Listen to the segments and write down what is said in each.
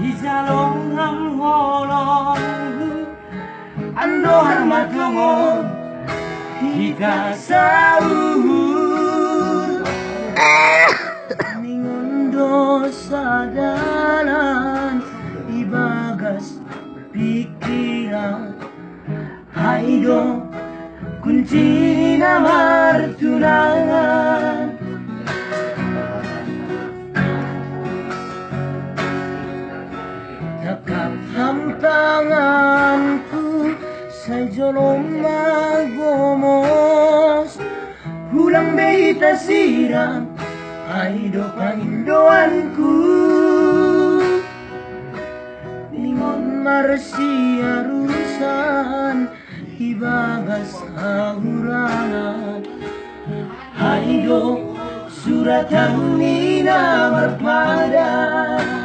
Isalong ang holong ando harmatungo hika sa uhur ningondo sa dalan ibagas pikiran haido kunci na martunangan hamtanganku sa jolong magomos hulang behita sirang aido pangindoanku ningon marsia rusan ibagas hahurangan aido suratan nina marpadan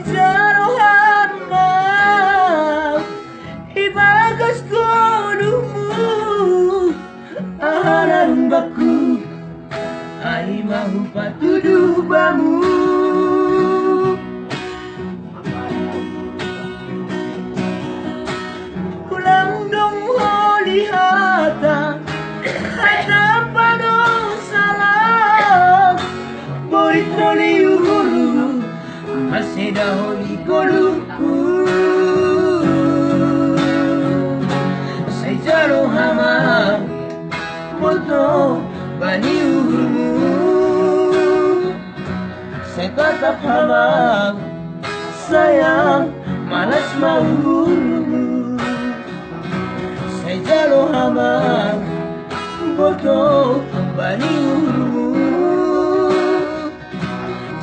jaruhan mau ibagas konumu aharan baku ai mahu patuduh bamu ulang dong holi hata hata padong salah borit roli uhuru masih daholi koluku saya jaro hama foto bani uhumu saya tatap hama sayang malas mau saya jaro hama foto bani uhumu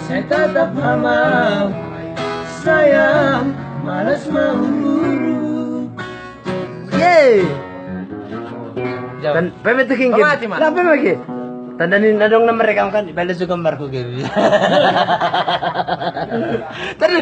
saya tatap hama sayang malas mau Dan pemit tuh kingkit. Lah pemit lagi. Tandanin na dong na mereka kan balas juga gambar ko gitu. Tadi